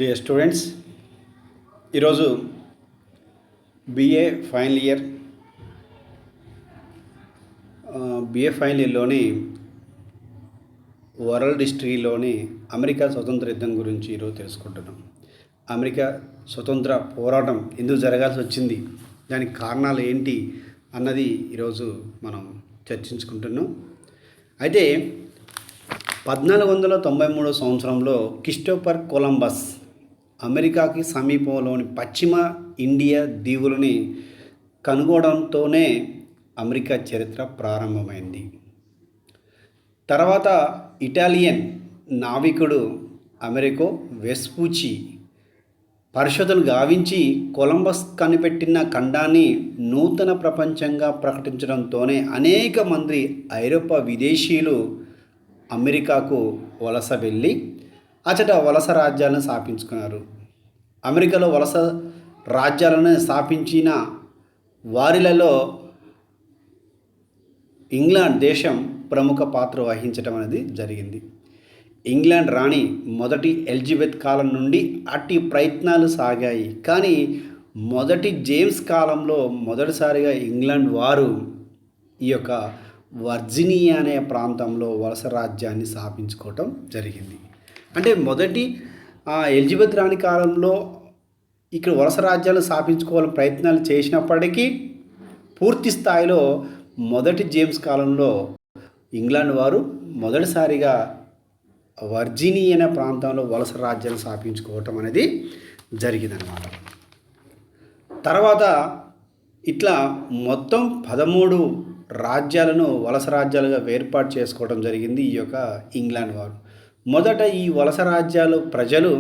Dear students, ఈరోజు BA final year BA final ఇయర్లోని world హిస్టరీలోని అమెరికా స్వతంత్ర యుద్ధం గురించి ఈరోజు తెలుసుకుంటున్నాం. అమెరికా స్వతంత్ర పోరాటం ఎందుకు జరగాల్సి వచ్చింది, దానికి కారణాలు ఏంటి అన్నది ఈరోజు మనం చర్చించుకుంటున్నాం. అయితే 1493 సంవత్సరంలో క్రిస్టోఫర్ కొలంబస్ అమెరికాకి సమీపంలోని పశ్చిమ ఇండియా దీవులని కనుగొనడంతోనే అమెరికా చరిత్ర ప్రారంభమైంది. తర్వాత ఇటాలియన్ నావికుడు అమెరికో వెస్పూచి పరిశోధనలు గావించి కొలంబస్ కనిపెట్టిన ఖండాన్ని నూతన ప్రపంచంగా ప్రకటించడంతోనే అనేక మంది ఐరోపా విదేశీయులు అమెరికాకు వలస వెళ్ళి అచట వలస రాజ్యాలను స్థాపించుకున్నారు. అమెరికాలో వలస రాజ్యాలను స్థాపించిన వారిలలో ఇంగ్లాండ్ దేశం ప్రముఖ పాత్ర వహించడం అనేది జరిగింది. ఇంగ్లాండ్ రాణి మొదటి ఎలిజబెత్ కాలం నుండి అట్టి ప్రయత్నాలు సాగాయి. కానీ మొదటి జేమ్స్ కాలంలో మొదటిసారిగా ఇంగ్లాండ్ వారు ఈ యొక్క వర్జీనియా అనే ప్రాంతంలో వలస రాజ్యాన్ని స్థాపించుకోవటం జరిగింది. అంటే మొదటి ఎలిజబెత్ రాణి కాలంలో ఇక్కడ వలస రాజ్యాలు స్థాపించుకోవాలని ప్రయత్నాలు చేసినప్పటికీ పూర్తి స్థాయిలో మొదటి జేమ్స్ కాలంలో ఇంగ్లాండ్ వారు మొదటిసారిగా వర్జీనియా అనే ప్రాంతంలో వలస రాజ్యాలు స్థాపించుకోవటం అనేది జరిగిందనమాట. తర్వాత ఇట్లా మొత్తం 13 రాజ్యాలను వలస రాజ్యాలుగా ఏర్పాటు చేసుకోవడం జరిగింది ఈ యొక్క ఇంగ్లాండ్ వారు. మొదట ఈ వలస రాజ్యాలు ప్రజలు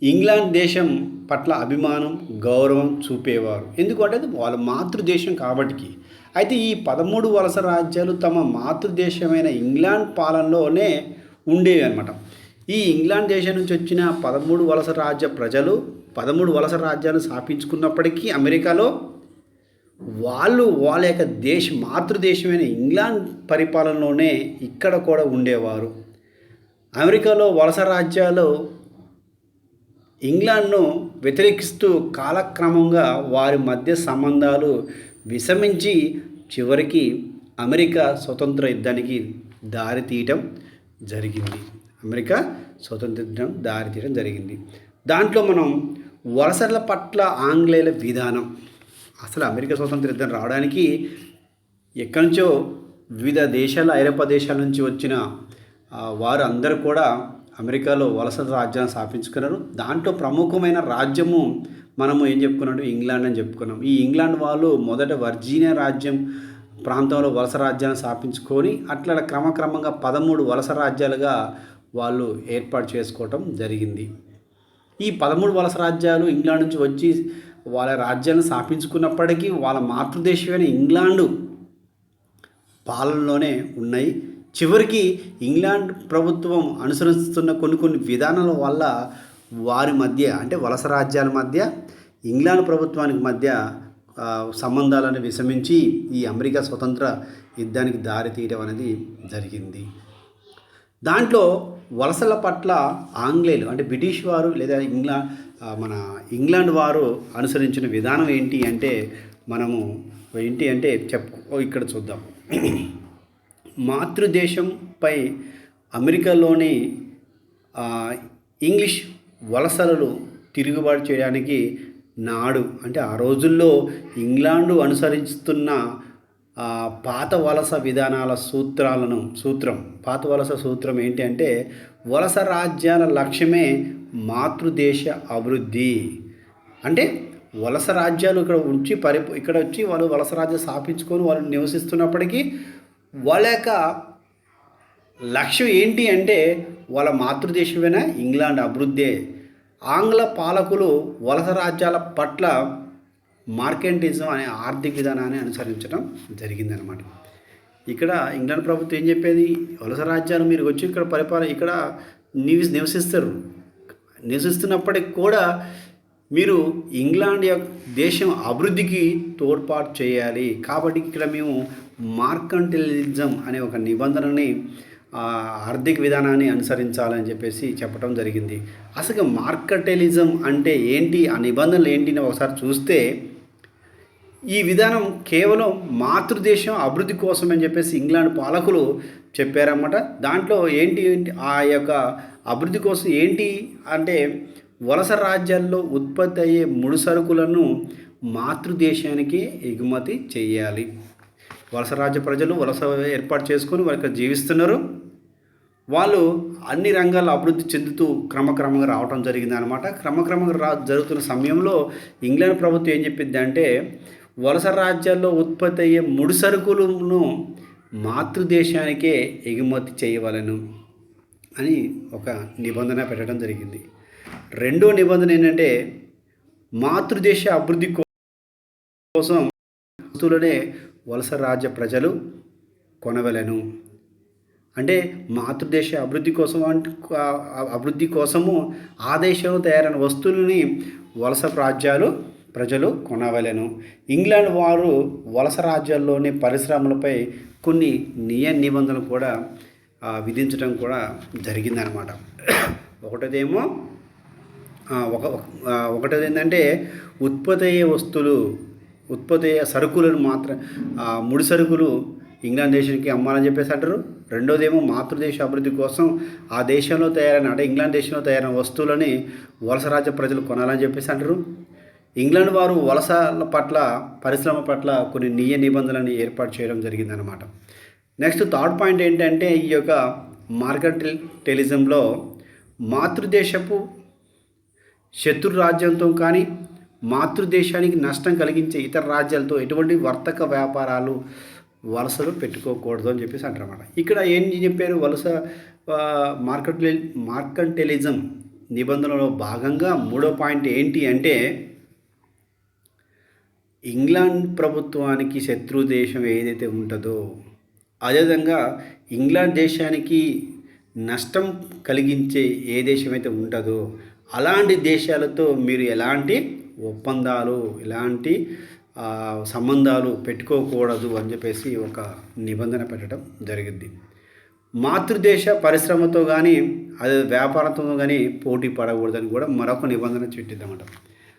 ఇంగ్లాండ్ దేశం పట్ల అభిమానం, గౌరవం చూపేవారు. ఎందుకంటే అది వాళ్ళ మాతృదేశం కాబట్టి. అయితే ఈ 13 వలస రాజ్యాలు తమ మాతృదేశమైన ఇంగ్లాండ్ పాలనలోనే ఉండేవి అన్నమాట. ఈ ఇంగ్లాండ్ దేశం నుంచి వచ్చిన 13 వలస రాజ్య ప్రజలు 13 వలస రాజ్యాలు స్థాపించుకున్నప్పటికీ అమెరికాలో వాళ్ళ యొక్క మాతృదేశమైన ఇంగ్లాండ్ పరిపాలనలోనే ఇక్కడ కూడా ఉండేవారు. అమెరికాలో వలస రాజ్యాలు ఇంగ్లాండ్ను వ్యతిరేకిస్తూ కాలక్రమంగా వారి మధ్య సంబంధాలు విషమించి చివరికి అమెరికా స్వతంత్ర యుద్ధానికి దారితీయటం జరిగింది. దాంట్లో మనం వలసల పట్ల ఆంగ్లేయుల విధానం, అసలు అమెరికా స్వతంత్ర యుద్ధం రావడానికి ఎక్కడి నుంచో వివిధ దేశాల ఐరోపా దేశాల నుంచి వచ్చిన వారు అందరూ కూడా అమెరికాలో వలస రాజ్యాన్ని స్థాపించుకున్నారు. దాంట్లో ప్రముఖమైన రాజ్యము మనము ఏం చెప్పుకున్నాడు, ఇంగ్లాండ్ అని చెప్పుకున్నాం. ఈ ఇంగ్లాండ్ వాళ్ళు మొదట వర్జీనియా రాజ్యం ప్రాంతంలో వలస రాజ్యాన్ని స్థాపించుకొని అట్లా క్రమక్రమంగా 13 వలస రాజ్యాలుగా వాళ్ళు ఏర్పాటు చేసుకోవటం జరిగింది. ఈ 13 వలస రాజ్యాలు ఇంగ్లాండ్ నుంచి వచ్చి వాళ్ళ రాజ్యాన్ని స్థాపించుకున్నప్పటికీ వాళ్ళ మాతృదేశమైన ఇంగ్లాండు పాలనలోనే ఉన్నాయి. చివరికి ఇంగ్లాండ్ ప్రభుత్వం అనుసరిస్తున్న కొన్ని విధానాల వల్ల వారి మధ్య, అంటే వలస రాజ్యాల మధ్య ఇంగ్లాండ్ ప్రభుత్వానికి మధ్య సంబంధాలను విషమించి ఈ అమెరికా స్వతంత్ర యుద్ధానికి దారితీయడం అనేది జరిగింది. దాంట్లో వలసల పట్ల ఆంగ్లేయులు అంటే బ్రిటిష్ వారు లేదా ఇంగ్లాండ్ వారు అనుసరించిన విధానం ఏంటి అంటే ఇక్కడ చూద్దాం. మాతృదేశంపై అమెరికాలోని ఇంగ్లీష్ వలసలు తిరుగుబాటు చేయడానికి అంటే ఆ రోజుల్లో ఇంగ్లాండు అనుసరిస్తున్న పాత వలస విధానాల పాత వలస సూత్రం ఏంటి అంటే వలస రాజ్యాల లక్ష్యమే మాతృదేశ అభివృద్ధి. అంటే వలస రాజ్యాలు ఇక్కడ వచ్చి వాళ్ళు వలస రాజ్యాలు స్థాపించుకొని వాళ్ళు నివసిస్తున్నప్పటికీ వాళ్ళ యొక్క లక్ష్యం ఏంటి అంటే వాళ్ళ మాతృదేశమైన ఇంగ్లాండ్ అభివృద్ధే. ఆంగ్ల పాలకులు వలస రాజ్యాల పట్ల మార్కెంటిజం అనే ఆర్థిక విధానాన్ని అనుసరించడం జరిగిందనమాట. ఇక్కడ ఇంగ్లాండ్ ప్రభుత్వం ఏం చెప్పేది, వలస రాజ్యాలు మీరు వచ్చి ఇక్కడ నివసిస్తున్నప్పటికి కూడా మీరు ఇంగ్లాండ్ యొక్క దేశం అభివృద్ధికి తోడ్పాటు చేయాలి. కాబట్టి ఇక్కడ మేము మార్కంటిలిజం అనే ఒక నిబంధనని ఆర్థిక విధానాన్ని అనుసరించాలని చెప్పేసి చెప్పడం జరిగింది. అసలు మార్కెటలిజం అంటే ఏంటి, ఆ నిబంధనలు ఏంటి అని ఒకసారి చూస్తే ఈ విధానం కేవలం మాతృదేశం అభివృద్ధి కోసం అని చెప్పేసి ఇంగ్లాండ్ పాలకులు చెప్పారన్నమాట. దాంట్లో ఏంటి ఆ యొక్క అభివృద్ధి కోసం ఏంటి అంటే వలస రాజ్యాల్లో ఉత్పత్తి అయ్యే ముడి సరుకులను మాతృదేశానికి ఎగుమతి చేయాలి. వలస రాజ్య ప్రజలు వలస ఏర్పాటు చేసుకొని వారు ఇక్కడ జీవిస్తున్నారు. వాళ్ళు అన్ని రంగాల్లో అభివృద్ధి చెందుతూ క్రమక్రమంగా రావడం జరిగింది అనమాట. క్రమక్రమంగా జరుగుతున్న సమయంలో ఇంగ్లాండ్ ప్రభుత్వం ఏం చెప్పింది అంటే వలస రాజ్యాల్లో ఉత్పత్తి అయ్యే ముడి సరుకులను మాతృదేశానికే ఎగుమతి చేయవలను అని ఒక నిబంధన పెట్టడం జరిగింది. రెండో నిబంధన ఏంటంటే మాతృదేశ అభివృద్ధి కోసం వస్తువులనే వలస రాజ్య ప్రజలు కొనవలెను. అంటే మాతృదేశ అభివృద్ధి కోసము ఆ దేశంలో తయారైన వస్తువులని వలస రాజ్యాలు ప్రజలు కొనవలెను. ఇంగ్లాండ్ వారు వలస రాజ్యాల్లోని పరిశ్రమలపై కొన్ని నిబంధనలు కూడా విధించడం కూడా జరిగిందనమాట. ఒకటేది ఏంటంటే ఉత్పత్తి అయ్యే సరుకులను మాత్రం ముడి సరుకులు ఇంగ్లాండ్ దేశానికి అమ్మాలని చెప్పేసి అంటారు. రెండోదేమో మాతృదేశ అభివృద్ధి కోసం ఆ దేశంలో తయారైన అంటే ఇంగ్లాండ్ దేశంలో తయారైన వస్తువులని వలస రాజ్య ప్రజలు కొనాలని చెప్పేసి అంటారు. ఇంగ్లాండ్ వారు వలసల పట్ల పరిశ్రమ పట్ల కొన్ని నిబంధనలను ఏర్పాటు చేయడం జరిగిందనమాట. నెక్స్ట్ థర్డ్ పాయింట్ ఏంటంటే ఈ యొక్క మార్కెటలిజంలో మాతృదేశపు శత్రు రాజ్యంతో కానీ మాతృదేశానికి నష్టం కలిగించే ఇతర రాజ్యాలతో ఎటువంటి వర్తక వ్యాపారాలు వలసలు పెట్టుకోకూడదు అని చెప్పేసి అంటారన్నమాట. ఇక్కడ ఏం చెప్పారు, వలస మార్కెటలిజం నిబంధనలో భాగంగా మూడో పాయింట్ ఏంటి అంటే ఇంగ్లాండ్ ప్రభుత్వానికి శత్రు దేశం ఏదైతే ఉంటుందో అదేవిధంగా ఇంగ్లాండ్ దేశానికి నష్టం కలిగించే ఏ దేశం అయితే ఉంటుందో అలాంటి దేశాలతో మీరు ఎలాంటి ఒప్పందాలు ఎలాంటి సంబంధాలు పెట్టుకోకూడదు అని చెప్పేసి ఒక నిబంధన పెట్టడం జరిగింది. మాతృదేశ పరిశ్రమతో కానీ అదే వ్యాపారంతో కానీ పోటీ పడకూడదని కూడా మరొక నిబంధన పెట్టిందన్నమాట.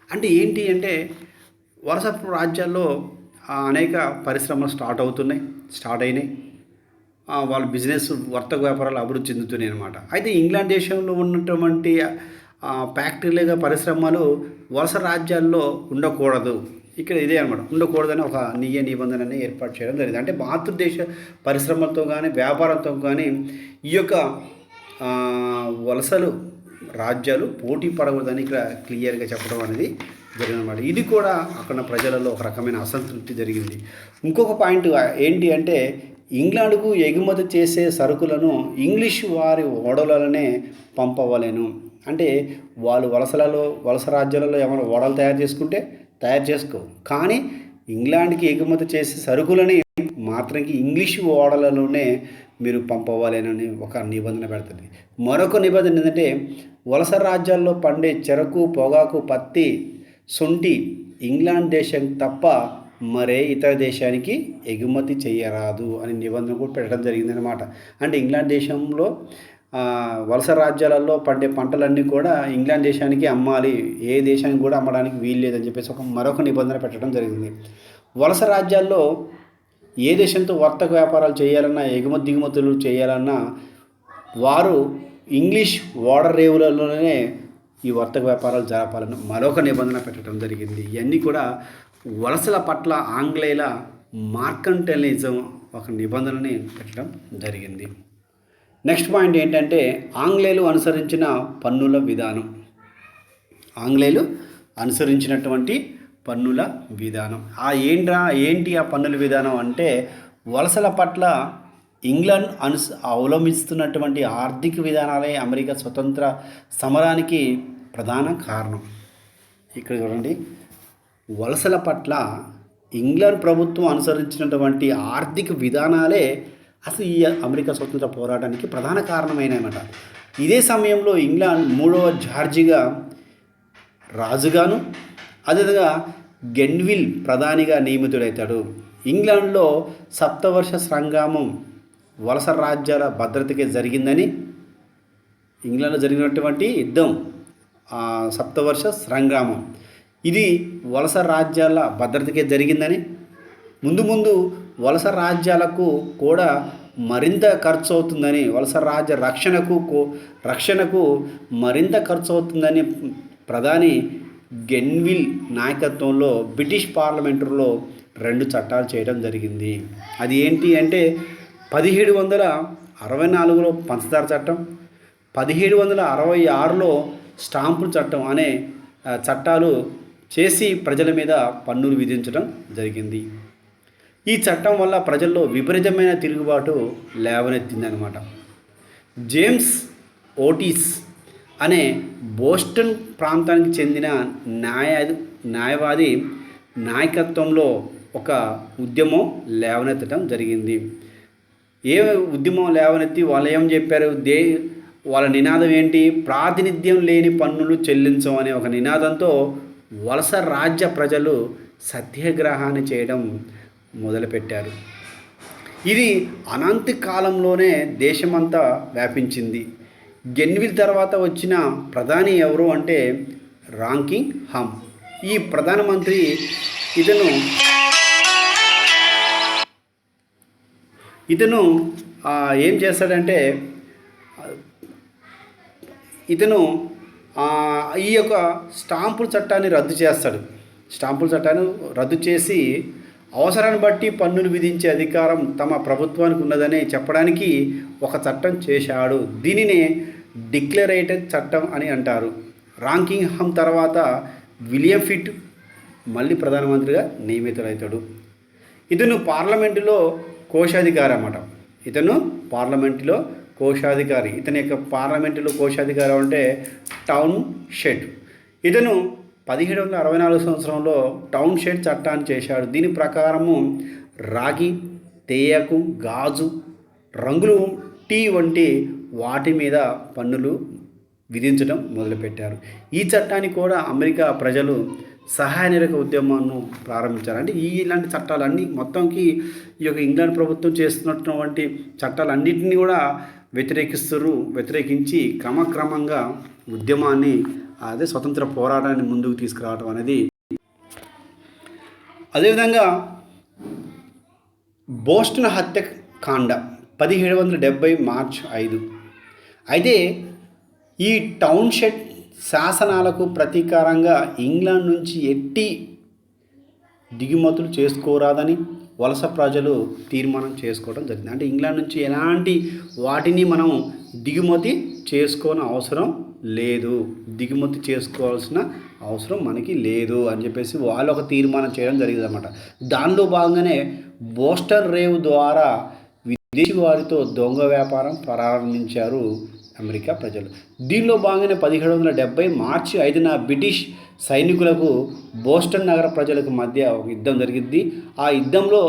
అంటే ఏంటి అంటే వలస రాజ్యాల్లో అనేక పరిశ్రమలు స్టార్ట్ అయినాయి. వాళ్ళ బిజినెస్ వర్తక వ్యాపారాలు అభివృద్ధి చెందుతున్నాయి అన్నమాట. అయితే ఇంగ్లాండ్ దేశంలో ఉన్నటువంటి ఫ్యాక్టరీలుగా పరిశ్రమలు వలస రాజ్యాల్లో ఉండకూడదు. ఇక్కడ ఇదే అనమాట, ఉండకూడదని ఒక నిబంధనని ఏర్పాటు చేయడం జరిగింది. అంటే మాతృదేశ పరిశ్రమలతో కానీ వ్యాపారంతో కానీ ఈ యొక్క వలసలు రాజ్యాలు పోటీ పడకూడదని ఇక్కడ క్లియర్గా చెప్పడం అనేది జరిగిందన్నమాట. ఇది కూడా అక్కడ ప్రజలలో ఒక రకమైన అసంతృప్తి జరిగింది. ఇంకొక పాయింట్ ఏంటి అంటే ఇంగ్లాండ్కు ఎగుమతి చేసే సరుకులను ఇంగ్లీష్ వారి ఓడలనే పంపవలేను. అంటే వాళ్ళు వలస రాజ్యాలలో ఏమైనా ఓడలు తయారు చేసుకో, కానీ ఇంగ్లాండ్కి ఎగుమతి చేసే సరుకులని మాత్రంకి ఇంగ్లీష్ ఓడలలోనే మీరు పంపవాలేనని ఒక నిబంధన పెడుతుంది. మరొక నిబంధన ఏంటంటే వలస రాజ్యాల్లో పండే చెరకు, పొగాకు, పత్తి, శొంఠి ఇంగ్లాండ్ దేశం తప్ప మరే ఇతర దేశానికి ఎగుమతి చేయరాదు అని నిబంధన కూడా పెట్టడం జరిగిందనమాట. అంటే ఇంగ్లాండ్ దేశంలో వలస రాజ్యాలలో పండే పంటలన్నీ కూడా ఇంగ్లాండ్ దేశానికి అమ్మాలి, ఏ దేశానికి కూడా అమ్మడానికి వీలు లేదని చెప్పేసి మరొక నిబంధన పెట్టడం జరిగింది. వలస రాజ్యాల్లో ఏ దేశంతో వర్తక వ్యాపారాలు చేయాలన్నా దిగుమతులు చేయాలన్నా వారు ఇంగ్లీష్ ఓడర్ రేవులలోనే ఈ వర్తక వ్యాపారాలు జరపాలని మరొక నిబంధన పెట్టడం జరిగింది. ఇవన్నీ కూడా వలసల పట్ల ఆంగ్లేయుల మార్కెటలిజం ఒక నిబంధనని పెట్టడం జరిగింది. నెక్స్ట్ పాయింట్ ఏంటంటే ఆంగ్లేయులు అనుసరించినటువంటి పన్నుల విధానం. ఏంటి ఆ పన్నుల విధానం అంటే వలసల పట్ల ఇంగ్లాండ్ అవలంబిస్తున్నటువంటి ఆర్థిక విధానాలే అమెరికా స్వతంత్ర సమరానికి ప్రధాన కారణం. ఇక్కడ చూడండి, వలసల పట్ల ఇంగ్లాండ్ ప్రభుత్వం అనుసరించినటువంటి ఆర్థిక విధానాలే అసలు ఈ అమెరికా స్వతంత్ర పోరాటానికి ప్రధాన కారణమైనమాట. ఇదే సమయంలో ఇంగ్లాండ్ 3వ జార్జిగా రాజుగాను అదేవిధంగా గెన్విల్ ప్రధానిగా నియమితుడవుతాడు. ఇంగ్లాండ్లో సప్తవర్ష సంగ్రామం వలస రాజ్యాల భద్రతకే జరిగిందని, ఇంగ్లాండ్లో జరిగినటువంటి యుద్ధం సప్తవర్ష సంగ్రామం ఇది వలస రాజ్యాల భద్రతకే జరిగిందని, ముందు ముందు వలస రాజ్యాలకు కూడా మరింత ఖర్చు అవుతుందని, వలస రాజ్య రక్షణకు మరింత ఖర్చు అవుతుందని ప్రధాని గ్రెన్విల్ నాయకత్వంలో బ్రిటిష్ పార్లమెంటులో 2 చట్టాలు చేయడం జరిగింది. అది ఏంటి అంటే 1764లో పంచదార చట్టం, 1766లో స్టాంపుల చట్టం అనే చట్టాలు చేసి ప్రజల మీద పన్నులు విధించడం జరిగింది. ఈ చట్టం వల్ల ప్రజల్లో విపరీతమైన తిరుగుబాటు లేవనెత్తిందనమాట. జేమ్స్ ఓటిస్ అనే బోస్టన్ ప్రాంతానికి చెందిన న్యాయవాది నాయకత్వంలో ఒక ఉద్యమం లేవనెత్తడం జరిగింది. ఏ ఉద్యమం లేవనెత్తి వాళ్ళు ఏం చెప్పారు, వాళ్ళ నినాదం ఏంటి, ప్రాతినిధ్యం లేని పన్నులు చెల్లించం అనే ఒక నినాదంతో వలస రాజ్య ప్రజలు సత్యాగ్రహాన్ని చేయడం మొదలుపెట్టారు. ఇది అనంత కాలంలోనే దేశమంతా వ్యాపించింది. గ్రెన్విల్ తర్వాత వచ్చిన ప్రధాని ఎవరు అంటే రాకింగ్హామ్. ఈ ప్రధానమంత్రి ఇతను ఏం చేస్తాడంటే ఇతను ఈ యొక్క స్టాంపుల చట్టాన్ని రద్దు చేస్తాడు. స్టాంపుల చట్టాన్ని రద్దు చేసి అవసరాన్ని బట్టి పన్నులు విధించే అధికారం తమ ప్రభుత్వానికి ఉన్నదని చెప్పడానికి ఒక చట్టం చేశాడు. దీనినే డిక్లరేటివ్ చట్టం అని అంటారు. రాకింగ్హామ్ తర్వాత విలియం పిట్ మళ్ళీ ప్రధానమంత్రిగా నియమితులవుతాడు. ఇతను పార్లమెంటులో కోశాధికారి అన్నమాట. కోశాధికారి. ఇతని యొక్క పార్లమెంటులో కోశాధికారి అంటే టౌన్ షెడ్. ఇతను 1764 సంవత్సరంలో టౌన్ షెడ్ చట్టాన్ని చేశాడు. దీని ప్రకారము రాగి, తేయాకు, గాజు, రంగులు, టీ వంటి వాటి మీద పన్నులు విధించడం మొదలుపెట్టారు. ఈ చట్టాన్ని కూడా అమెరికా ప్రజలు సహాయ నిరక ఉద్యమాన్ని ప్రారంభించారు. అంటే ఇలాంటి చట్టాలన్నీ మొత్తంకి ఈ యొక్క ఇంగ్లాండ్ ప్రభుత్వం చేస్తున్నటువంటి చట్టాలన్నింటినీ కూడా వ్యతిరేకించి క్రమక్రమంగా ఉద్యమాన్ని స్వతంత్ర పోరాటాన్ని ముందుకు తీసుకురావడం అనేది. అదేవిధంగా బోస్టన్ హత్యాకాండ 1770 మార్చి 5. అయితే ఈ టౌన్ షెడ్ శాసనాలకు ప్రతీకారంగా ఇంగ్లాండ్ నుంచి ఎట్టి దిగుమతులు చేసుకోరాదని వలస ప్రజలు తీర్మానం చేసుకోవడం జరిగింది. అంటే ఇంగ్లాండ్ నుంచి ఎలాంటి వాటిని మనం దిగుమతి చేసుకోని అవసరం లేదు, దిగుమతి చేసుకోవాల్సిన అవసరం మనకి లేదు అని చెప్పేసి వాళ్ళు ఒక తీర్మానం చేయడం జరిగింది అన్నమాట. దానిలో భాగంగానే బోస్టన్ రేవ్ ద్వారా విదేశీ వారితో దొంగ వ్యాపారం ప్రారంభించారు అమెరికా ప్రజలు. దీనిలో భాగంగానే 1770 మార్చి 5న బ్రిటిష్ సైనికులకు బోస్టన్ నగర ప్రజలకు మధ్య ఒక యుద్ధం జరిగింది. ఆ యుద్ధంలో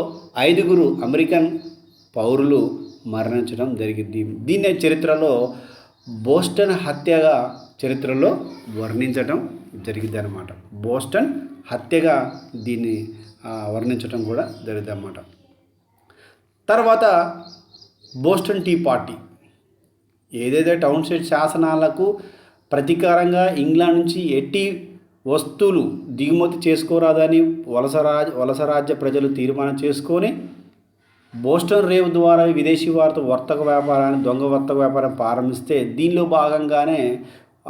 5 అమెరికన్ పౌరులు మరణించడం జరిగింది. దీన్నే చరిత్రలో బోస్టన్ హత్యగా చరిత్రలో వర్ణించడం జరిగింది అన్నమాట. బోస్టన్ హత్యగా దీన్ని వర్ణించడం కూడా జరిగింది అన్నమాట. తర్వాత బోస్టన్ టీ పార్టీ ఏదైతే టౌన్ షెడ్ శాసనాలకు ప్రతీకారంగా ఇంగ్లాండ్ నుంచి ఎట్టి వస్తువులు దిగుమతి చేసుకోరాదని వలస రాజ్య ప్రజలు తీర్మానం చేసుకొని బోస్టన్ రేవ్ ద్వారా విదేశీ వారితో దొంగ వర్తక వ్యాపారం ప్రారంభిస్తే దీనిలో భాగంగానే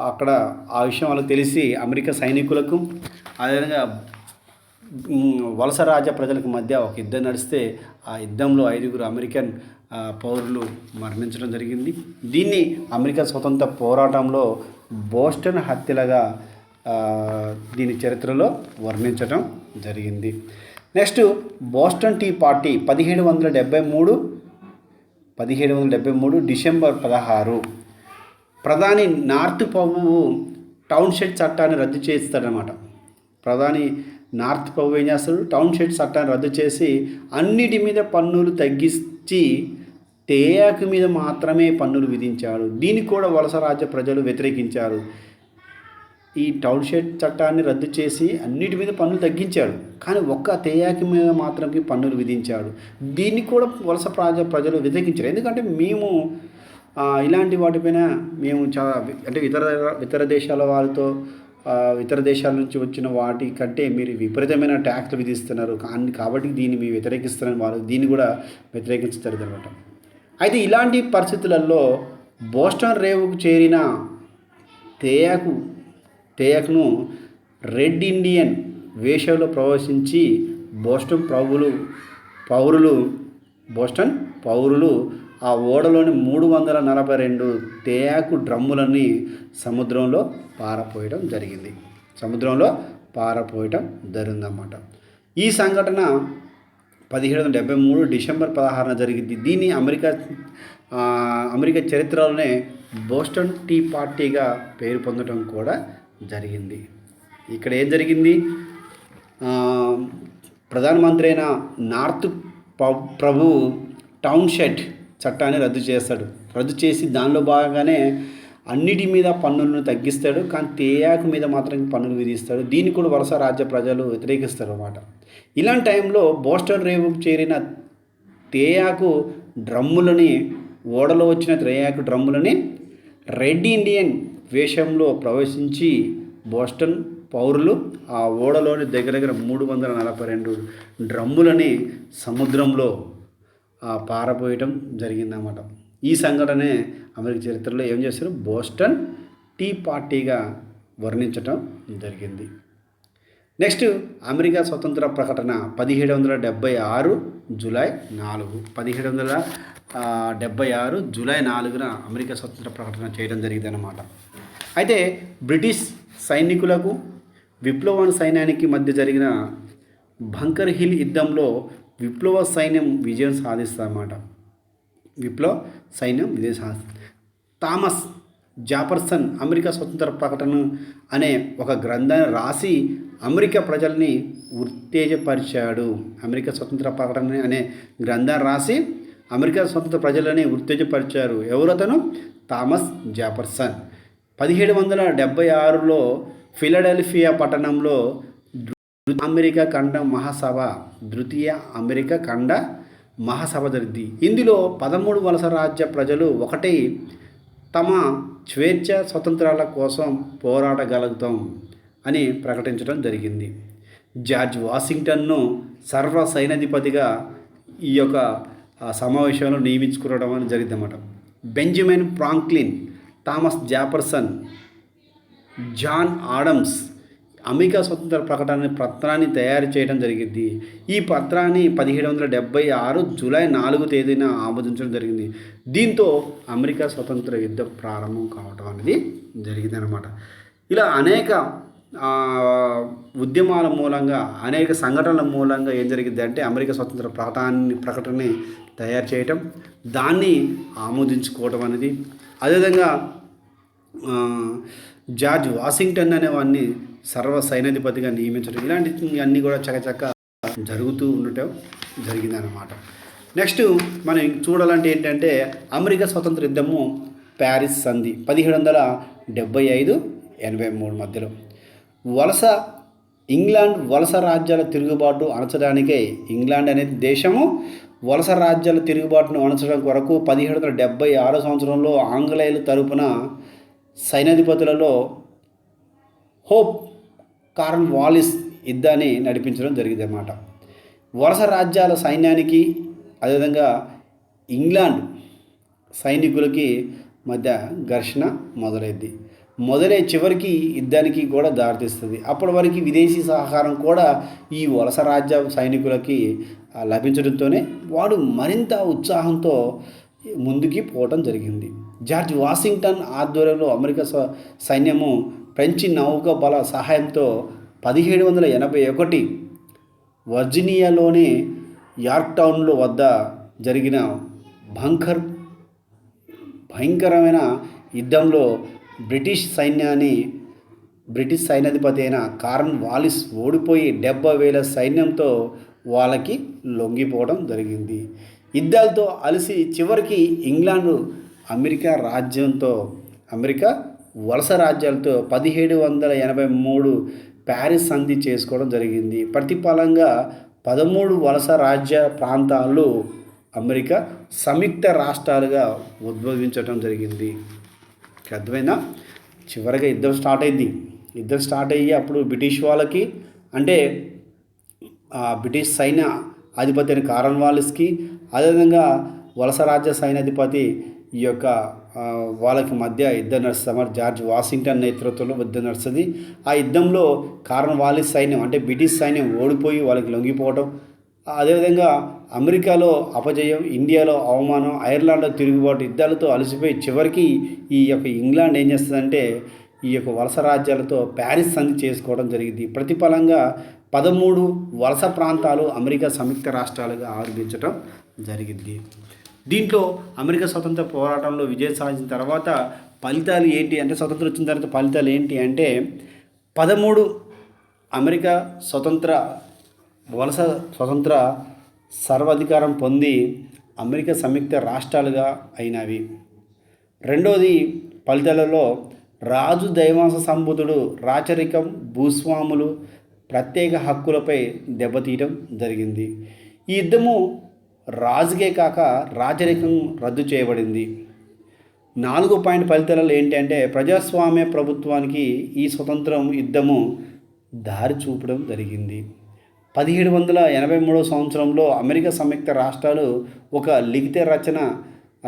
అక్కడ ఆ విషయం వాళ్ళకి తెలిసి అమెరికా సైనికులకు అదేవిధంగా వలస రాజ్య ప్రజలకు మధ్య ఒక యుద్ధం నడిస్తే ఆ యుద్ధంలో 5 అమెరికన్ పౌరులు మరణించడం జరిగింది. దీన్ని అమెరికా స్వతంత్ర పోరాటంలో బోస్టన్ హత్యలుగా దీని చరిత్రలో వర్ణించడం జరిగింది. Next Boston tea party 1773 December 16 ప్రధాని నార్త్ పవ్వు టౌన్ షెడ్ చట్టాన్ని రద్దు చేస్తాడనమాట. ప్రధాని నార్త్ పవ్వు ఏం చేస్తాడు, టౌన్ షెడ్ చట్టాన్ని రద్దు చేసి అన్నిటి మీద పన్నులు తగ్గించి తేయాకు మీద మాత్రమే పన్నులు విధించాడు. దీనికి కూడా వలస రాజ్య ప్రజలు వ్యతిరేకించారు. ఈ టౌన్షెడ్ చట్టాన్ని రద్దు చేసి అన్నిటి మీద పన్నులు తగ్గించాడు. కానీ ఒక్క తేయాకి మీద మాత్రంకి పన్నులు విధించాడు. దీన్ని కూడా వలస ప్రజలు వ్యతిరేకించారు. ఎందుకంటే మేము ఇలాంటి వాటిపైన మేము చాలా అంటే ఇతర దేశాల వారితో ఇతర దేశాల నుంచి వచ్చిన వాటి కంటే మీరు విపరీతమైన ట్యాక్స్లు విధిస్తున్నారు కాబట్టి దీన్ని మీరు వ్యతిరేకిస్తున్నారని వాళ్ళు దీన్ని కూడా వ్యతిరేకించలేదు అనమాట. అయితే ఇలాంటి పరిస్థితులలో బోస్టన్ రేవుకు చేరిన తేయాకును రెడ్ ఇండియన్ వేషంలో ప్రవేశించి బోస్టన్ పౌరులు ఆ ఓడలోని 342 తేయాకు డ్రమ్ములని సముద్రంలో పారపోయడం జరిగిందన్నమాట. ఈ సంఘటన 1773 డిసెంబర్ 16న జరిగింది. దీన్ని అమెరికా చరిత్రలోనే బోస్టన్ టీ పార్టీగా పేరు పొందడం కూడా జరిగింది. ఇక్కడ ఏం జరిగింది, ప్రధానమంత్రి అయిన నార్త్ ప్రభు టౌన్షెడ్ చట్టాన్ని రద్దు చేసి దానిలో భాగంగానే అన్నిటి మీద పన్నులను తగ్గిస్తాడు. కానీ తేయాకు మీద మాత్రం పన్నులు విధిస్తాడు. దీన్ని కూడా వలస రాజ్య ప్రజలు వ్యతిరేకిస్తారు అన్నమాట. ఇలాంటి టైంలో బోస్టన్ రేవుకు చేరిన తేయాకు డ్రమ్ములని ఓడలో వచ్చిన తేయాకు డ్రమ్ములని రెడ్ ఇండియన్ వేషంలో ప్రవేశించి బోస్టన్ పౌరులు ఆ ఓడలోని దగ్గర 342 డ్రమ్ములని సముద్రంలో పారపోయటం జరిగిందన్నమాట. ఈ సంఘటనే అమెరికా చరిత్రలో ఏం చేస్తారు, బోస్టన్ టీ పార్టీగా వర్ణించటం జరిగింది. నెక్స్ట్ అమెరికా స్వతంత్ర ప్రకటన 1776 జూలై 4. 1776 జూలై 4న అమెరికా స్వతంత్ర ప్రకటన చేయడం జరిగిందన్నమాట. అయితే బ్రిటిష్ సైనికులకు విప్లవ సైన్యానికి మధ్య జరిగిన బంకర్ హిల్ యుద్ధంలో విప్లవ సైన్యం విజయం సాధిస్తారన్నమాట. థామస్ జాఫర్సన్ అమెరికా స్వతంత్ర ప్రకటన అనే ఒక గ్రంథాన్ని రాసి అమెరికా ప్రజల్ని ఉత్తేజపరిచాడు. అమెరికా స్వతంత్ర ప్రకటన అనే గ్రంథాన్ని రాసి అమెరికా స్వతంత్ర ప్రజలని ఉత్తేజపరిచారు. ఎవరతను? థామస్ జాఫర్సన్. 1776లో ఫిలడెల్ఫియా పట్టణంలో ద్వితీయ అమెరికా ఖండ మహాసభ జరిగింది. ఇందులో 13 వలస రాజ్య ప్రజలు ఒకటై తమ స్వేచ్ఛ స్వతంత్రాల కోసం పోరాడగలుగుతాం అని ప్రకటించడం జరిగింది. జార్జ్ వాషింగ్టన్ను సర్వ సైన్యాధిపతిగా ఈ యొక్క సమావేశంలో నియమించుకోవడం అని జరిగిందన్నమాట. Benjamin Franklin, Thomas Jefferson, John Adams America స్వతంత్ర ప్రకటన పత్రాన్ని తయారు చేయడం జరిగింది. ఈ పత్రాన్ని 1776 జూలై 4 తేదీన ఆమోదించడం జరిగింది. దీంతో అమెరికా స్వతంత్ర యుద్ధం ప్రారంభం కావడం అనేది జరిగిందనమాట. ఇలా అనేక ఉద్యమాల మూలంగా అనేక సంఘటనల మూలంగా ఏం జరిగింది అంటే అమెరికా స్వతంత్ర ప్రకటనని తయారు చేయటం, దాన్ని ఆమోదించుకోవడం అనేది, అదేవిధంగా జార్జ్ వాషింగ్టన్ అనేవాడిని సర్వ సైన్యాధిపతిగా నియమించడం, ఇలాంటి అన్నీ కూడా చకచక జరుగుతూ ఉండటం జరిగిందనమాట. నెక్స్ట్ మనం చూడాలంటే ఏంటంటే అమెరికా స్వతంత్ర యుద్ధము ప్యారిస్ సంధి 1775-83 మధ్యలో ఇంగ్లాండ్ వలస రాజ్యాల తిరుగుబాటు అణచడానికే ఇంగ్లాండ్ అనేది దేశము వలస రాజ్యాల తిరుగుబాటును అణచడం కొరకు 1776 సంవత్సరంలో ఆంగ్లేయుల తరపున సైన్యాధిపతులలో హోప్ కార్న్ వాలిస్ యుద్ధాన్ని నడిపించడం జరిగింది అన్నమాట. వలస రాజ్యాల సైన్యానికి అదేవిధంగా ఇంగ్లాండ్ సైనికులకి మధ్య ఘర్షణ మొదలై చివరికి యుద్ధానికి కూడా దారితీస్తుంది. అప్పటి వరకు విదేశీ సహకారం కూడా ఈ వలస రాజ్య సైనికులకి లభించడంతోనే వాడు మరింత ఉత్సాహంతో ముందుకి పోవటం జరిగింది. జార్జ్ వాషింగ్టన్ ఆధ్వర్యంలో అమెరికా సైన్యము ఫ్రెంచ్ నౌక బల సహాయంతో 1781 వర్జీనియాలోని యార్క్టౌన్లో వద్ద జరిగిన భయంకరమైన యుద్ధంలో బ్రిటిష్ సైన్యాధిపతి అయిన కార్న్ వాలిస్ ఓడిపోయి 70,000 సైన్యంతో వాళ్ళకి లొంగిపోవడం జరిగింది. యుద్ధాలతో అలసి చివరికి ఇంగ్లాండ్ అమెరికా వలస రాజ్యాలతో 1783 ప్యారిస్ సంధి చేసుకోవడం జరిగింది. ప్రతిఫలంగా 13 వలస రాజ్య ప్రాంతాలు అమెరికా సంయుక్త రాష్ట్రాలుగా ఉద్భవించడం జరిగింది. అర్థమైందా? చివరిగా యుద్ధం స్టార్ట్ అయింది. యుద్ధం స్టార్ట్ అయ్యి అప్పుడు బ్రిటిష్ వాళ్ళకి, అంటే బ్రిటిష్ సైన్య అధిపతి అయిన కార్న్వాలిస్కి, అదేవిధంగా వలస రాజ్య సైన్యాధిపతి ఈ యొక్క వాళ్ళకి మధ్య యుద్ధం నడుస్తుంది. జార్జ్ వాషింగ్టన్ నేతృత్వంలో యుద్ధం నడుస్తుంది. ఆ యుద్ధంలో కార్న్వాలిస్ సైన్యం, అంటే బ్రిటిష్ సైన్యం ఓడిపోయి వాళ్ళకి లొంగిపోవడం, అదేవిధంగా అమెరికాలో అపజయం, ఇండియాలో అవమానం, ఐర్లాండ్లో తిరుగుబాటు, యుద్ధాలతో అలసిపోయి చివరికి ఈ యొక్క ఇంగ్లాండ్ ఏం చేస్తుందంటే ఈ యొక్క వలస రాజ్యాలతో ప్యారిస్ సంధి చేసుకోవడం జరిగింది. ప్రతిఫలంగా 13 వలస ప్రాంతాలు అమెరికా సంయుక్త రాష్ట్రాలుగా ఆవిర్భించడం జరిగింది. దీంట్లో అమెరికా స్వతంత్ర పోరాటంలో విజయం సాధించిన తర్వాత ఫలితాలు ఏంటి అంటే, స్వతంత్రం వచ్చిన తర్వాత ఫలితాలు ఏంటి అంటే 13 అమెరికా వలస స్వతంత్ర సర్వాధికారం పొంది అమెరికా సంయుక్త రాష్ట్రాలుగా అయినవి. రెండోది ఫలితాలలో రాజు దైవాంశ సంబుధుడు, రాచరికం, భూస్వాములు ప్రత్యేక హక్కులపై దెబ్బతీయడం జరిగింది. ఈ యుద్ధము రాజుకే కాక రాచరికం రద్దు చేయబడింది. 4 పాయింట్ ఫలితాలలో ఏంటంటే ప్రజాస్వామ్య ప్రభుత్వానికి ఈ స్వతంత్రం యుద్ధము దారి చూపడం జరిగింది. 1783 సంవత్సరంలో అమెరికా సంయుక్త రాష్ట్రాలు ఒక లిఖిత రచన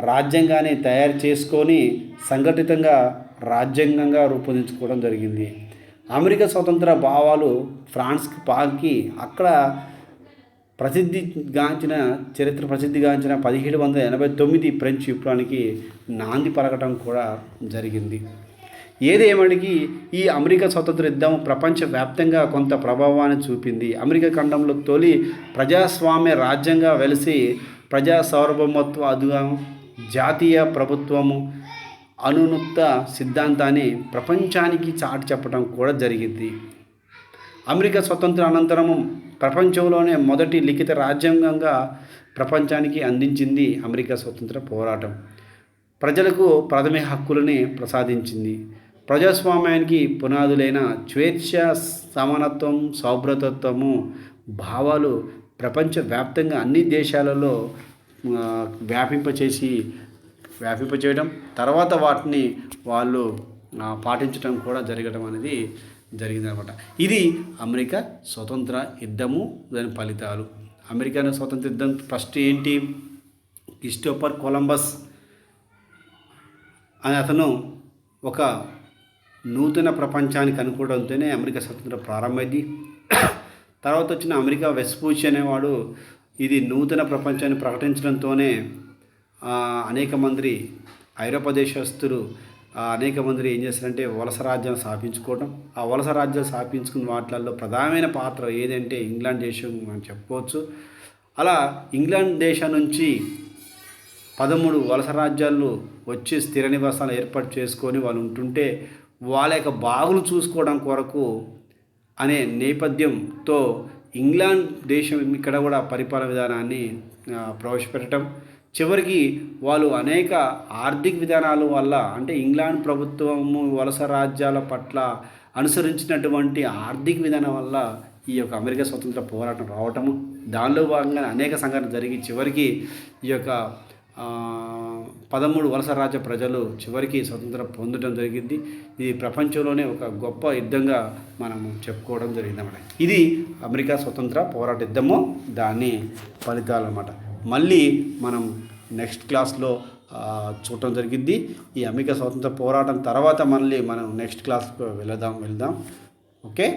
రాజ్యాంగాన్ని తయారు చేసుకొని సంఘటితంగా రాజ్యాంగంగా రూపొందించుకోవడం జరిగింది. అమెరికా స్వతంత్ర భావాలు ఫ్రాన్స్కి పాకి అక్కడ చరిత్ర ప్రసిద్ధిగాంచిన 1789 ఫ్రెంచ్ విప్లవానికి నాంది పలకటం కూడా జరిగింది. ఏదేమడికి ఈ అమెరికా స్వతంత్ర యుద్ధం ప్రపంచవ్యాప్తంగా కొంత ప్రభావాన్ని చూపింది. అమెరికా ఖండంలో తొలి ప్రజాస్వామ్య రాజ్యంగా వెలిసి ప్రజా సార్వభౌమత్వ అధికారం, జాతీయ ప్రభుత్వము, అనునుక్త సిద్ధాంతాన్ని ప్రపంచానికి చాటి చెప్పడం కూడా జరిగింది. అమెరికా స్వతంత్ర అనంతరము ప్రపంచంలోనే మొదటి లిఖిత రాజ్యాంగంగా ప్రపంచానికి అందించింది అమెరికా స్వతంత్ర పోరాటం. ప్రజలకు ప్రాథమిక హక్కులని ప్రసాదించింది. ప్రజాస్వామ్యానికి పునాదులైన స్వేచ్ఛ, సమానత్వం, సౌభ్రతత్వము భావాలు ప్రపంచవ్యాప్తంగా అన్ని దేశాలలో వ్యాపింపచేయడం, తర్వాత వాటిని వాళ్ళు పాటించడం కూడా జరగడం అనేది జరిగిందనమాట. ఇది అమెరికా స్వతంత్ర యుద్ధము, దాని ఫలితాలు. అమెరికా స్వతంత్ర యుద్ధం ఫస్ట్ ఏంటి? క్రిస్టోఫర్ కొలంబస్ అని అతను ఒక నూతన ప్రపంచానికి అనుకోవడంతోనే అమెరికా స్వతంత్రం ప్రారంభమైంది. తర్వాత వచ్చిన అమెరికా వెస్పూచి అనేవాడు ఇది నూతన ప్రపంచాన్ని ప్రకటించడంతోనే అనేక మంది ఐరోపా దేశస్తులు అనేక మంది ఏం చేస్తారంటే వలస రాజ్యాన్ని స్థాపించుకోవడం. ఆ వలస రాజ్యాలు స్థాపించుకున్న వాటిల్లో ప్రధానమైన పాత్ర ఏదంటే ఇంగ్లాండ్ దేశం అని చెప్పుకోవచ్చు. అలా ఇంగ్లాండ్ దేశం నుంచి 13 వలస రాజ్యాలు వచ్చి స్థిర నివాసాలు ఏర్పాటు చేసుకొని వాళ్ళు ఉంటుంటే వాళ్ళ యొక్క బాగులు చూసుకోవడం కొరకు అనే నేపథ్యంతో ఇంగ్లాండ్ దేశం ఇక్కడ కూడా పరిపాలన విధానాన్ని ప్రవేశపెట్టడం, చివరికి వాళ్ళు అనేక ఆర్థిక విధానాల వల్ల, అంటే ఇంగ్లాండ్ ప్రభుత్వము వలస రాజ్యాల పట్ల అనుసరించినటువంటి ఆర్థిక విధానం వల్ల ఈ యొక్క అమెరికా స్వతంత్ర పోరాటం రావటము, దానిలో భాగంగా అనేక సంఘటనలు జరిగి చివరికి ఈ యొక్క 13 వలస రాజ్య ప్రజలు చివరికి స్వతంత్రం పొందడం జరిగింది. ఇది ప్రపంచంలోనే ఒక గొప్ప యుద్ధంగా మనము చెప్పుకోవడం జరిగిందన్నమాట. ఇది అమెరికా స్వతంత్ర పోరాట యుద్ధము, దాని ఫలితాలు అన్నమాట. మళ్ళీ మనం నెక్స్ట్ క్లాస్లో చూడటం జరిగింది. ఈ అమెరికా స్వతంత్ర పోరాటం తర్వాత మళ్ళీ మనం నెక్స్ట్ క్లాస్కి వెళ్దాం. ఓకే.